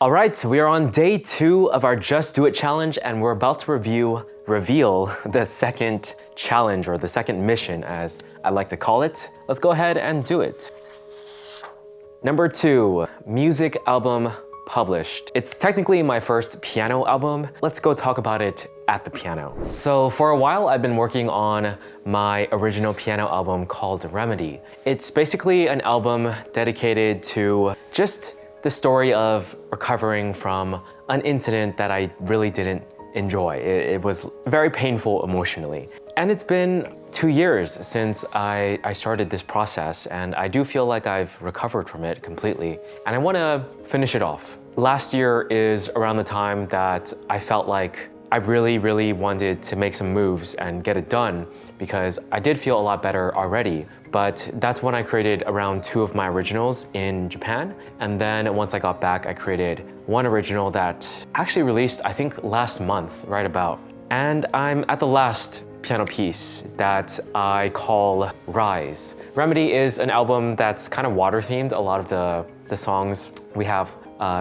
All right, we are on day 2 of our Just Do It challenge, and we're about to reveal the second challenge, or the second mission as I like to call it. Let's go ahead and do it. Number 2, music album published. It's technically my first piano album. Let's go talk about it at the piano. So for a while, I've been working on my original piano album called Remedy. It's basically an album dedicated to just the story of recovering from an incident that I really didn't enjoy. It was very painful emotionally. And it's been 2 years since I started this process, and I do feel like I've recovered from it completely. And I want to finish it off. Last year is around the time that I felt like I really wanted to make some moves and get it done, because I did feel a lot better already. But that's when I created around 2 of my originals in Japan. And then once I got back, I created one original that actually released, I think last month, right about. And I'm at the last piano piece that I call Rise. Remedy is an album that's kind of water themed. A lot of the songs we have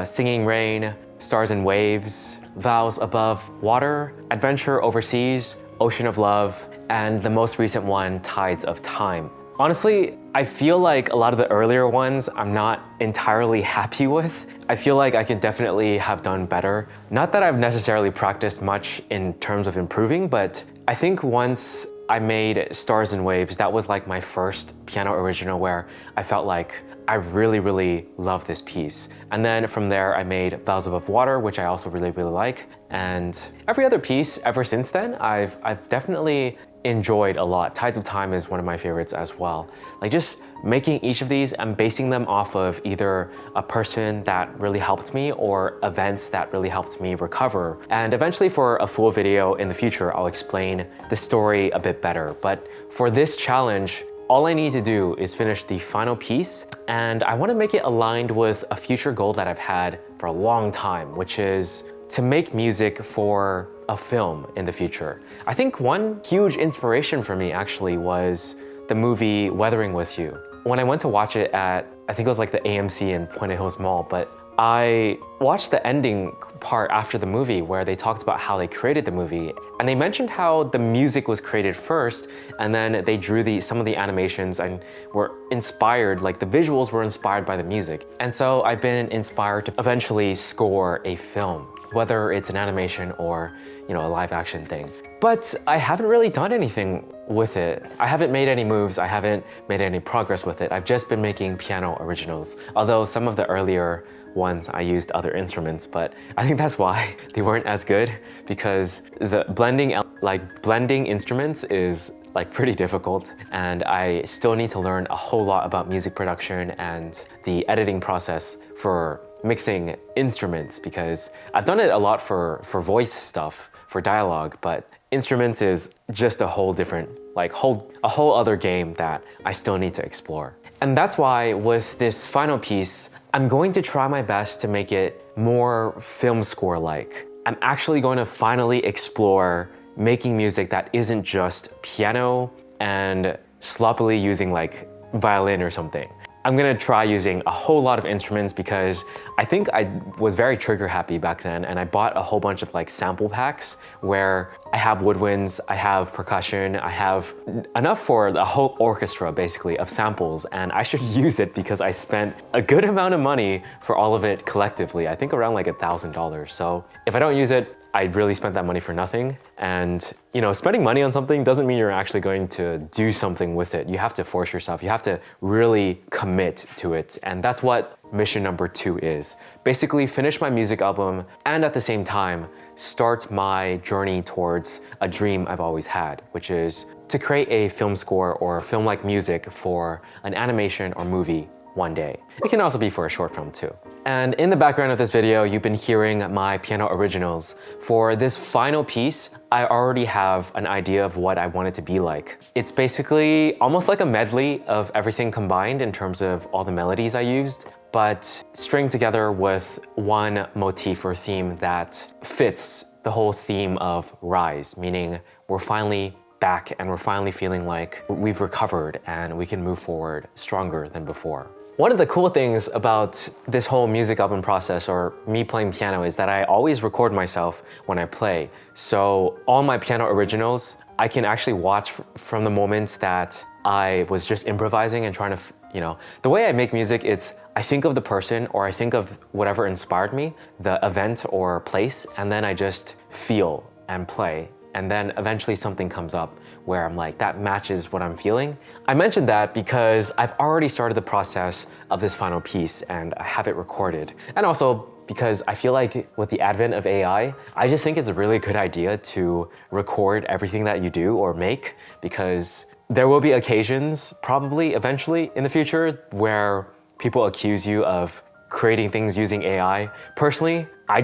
Singing Rain, Stars and Waves, Vows Above Water, Adventure Overseas, Ocean of Love, and the most recent one, Tides of Time. Honestly, I feel like a lot of the earlier ones I'm not entirely happy with. I feel like I could definitely have done better. Not that I've necessarily practiced much in terms of improving, but I think once I made Stars and Waves, that was like my first piano original where I felt like I really love this piece. And then from there, I made Vows Above Water, which I also really like. And every other piece ever since then, I've definitely enjoyed a lot. Tides of Time is one of my favorites as well. Like just making each of these and basing them off of either a person that really helped me or events that really helped me recover. And eventually for a full video in the future, I'll explain the story a bit better. But for this challenge, all I need to do is finish the final piece, and I want to make it aligned with a future goal that I've had for a long time, which is to make music for a film in the future. I think one huge inspiration for me actually was the movie Weathering with You. When I went to watch it at, I think it was like the AMC in Point Hills Mall, but I watched the ending part after the movie where they talked about how they created the movie, and they mentioned how the music was created first, and then they drew some of the animations and were inspired, like the visuals were inspired by the music. And so I've been inspired to eventually score a film, whether it's an animation or, you know, a live action thing. But I haven't really done anything with it. I haven't made any moves, I haven't made any progress with it. I've just been making piano originals, although some of the earlier ones I used other instruments, but I think that's why they weren't as good, because the blending instruments is like pretty difficult, and I still need to learn a whole lot about music production and the editing process for mixing instruments, because I've done it a lot for voice stuff, for dialogue, but instruments is just a whole different, a whole other game that I still need to explore. And that's why with this final piece, I'm going to try my best to make it more film score-like. I'm actually going to finally explore making music that isn't just piano and sloppily using like violin or something. I'm gonna try using a whole lot of instruments, because I think I was very trigger happy back then, and I bought a whole bunch of like sample packs where I have woodwinds, I have percussion, I have enough for the whole orchestra basically of samples, and I should use it because I spent a good amount of money for all of it collectively. I think around like $1,000. So if I don't use it, I really spent that money for nothing. And you know, spending money on something doesn't mean you're actually going to do something with it. You have to force yourself. You have to really commit to it. And that's what mission number 2 is. Basically finish my music album and at the same time start my journey towards a dream I've always had, which is to create a film score or film-like music for an animation or movie one day. It can also be for a short film too. And in the background of this video, you've been hearing my piano originals. For this final piece, I already have an idea of what I want it to be like. It's basically almost like a medley of everything combined in terms of all the melodies I used, but stringed together with one motif or theme that fits the whole theme of Rise, meaning we're finally back and we're finally feeling like we've recovered and we can move forward stronger than before. One of the cool things about this whole music album process or me playing piano is that I always record myself when I play. So all my piano originals, I can actually watch from the moment that I was just improvising and trying to, the way I make music, it's I think of the person or I think of whatever inspired me, the event or place, and then I just feel and play. And then eventually something comes up where I'm like, that matches what I'm feeling. I mentioned that because I've already started the process of this final piece and I have it recorded. And also because I feel like with the advent of AI, I just think it's a really good idea to record everything that you do or make, because there will be occasions, probably eventually in the future, where people accuse you of creating things using AI. Personally, I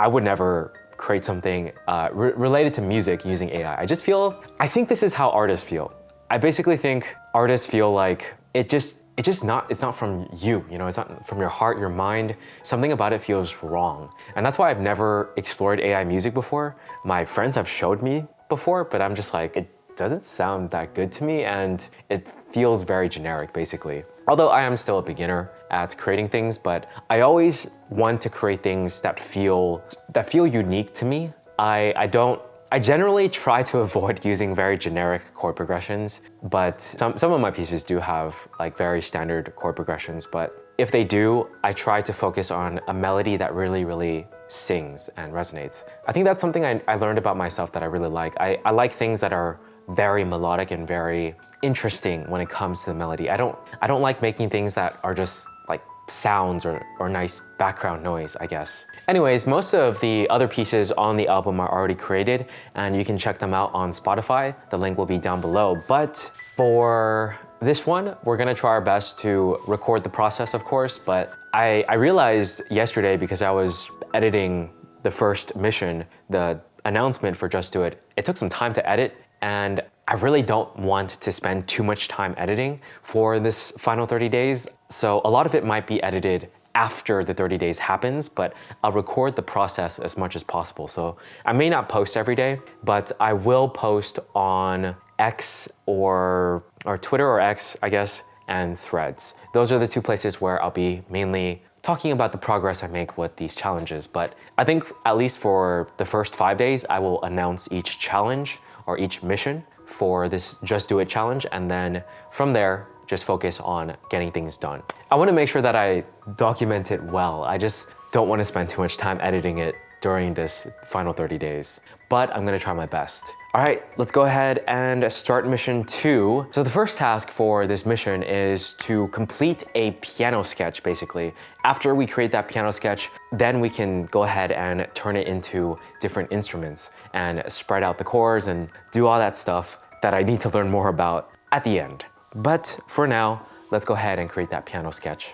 would never create something related to music using AI. I think this is how artists feel. I basically think artists feel like it's not from you, it's not from your heart, your mind. Something about it feels wrong. And that's why I've never explored AI music before. My friends have showed me before, but I'm just like, it doesn't sound that good to me and it feels very generic basically. Although I am still a beginner at creating things, but I always want to create things that feel unique to me. I generally try to avoid using very generic chord progressions, but some of my pieces do have like very standard chord progressions, but if they do, I try to focus on a melody that really, really sings and resonates. I think that's something I learned about myself that I really like. I like things that are very melodic and very interesting when it comes to the melody. I don't like making things that are just like sounds or nice background noise, I guess. Anyways, most of the other pieces on the album are already created and you can check them out on Spotify. The link will be down below. But for this one, we're gonna try our best to record the process, of course, but I realized yesterday, because I was editing the first mission, the announcement for Just Do It, it took some time to edit, and I really don't want to spend too much time editing for this final 30 days. So a lot of it might be edited after the 30 days happens, but I'll record the process as much as possible. So I may not post every day, but I will post on X or Twitter or X, I guess, and Threads. Those are the two places where I'll be mainly talking about the progress I make with these challenges. But I think at least for the first 5 days, I will announce each challenge or each mission for this Just Do It challenge. And then from there, just focus on getting things done. I want to make sure that I document it well. I just don't want to spend too much time editing it during this final 30 days, but I'm going to try my best. All right, let's go ahead and start mission 2. So the first task for this mission is to complete a piano sketch, basically. After we create that piano sketch, then we can go ahead and turn it into different instruments and spread out the chords and do all that stuff that I need to learn more about at the end. But for now, let's go ahead and create that piano sketch.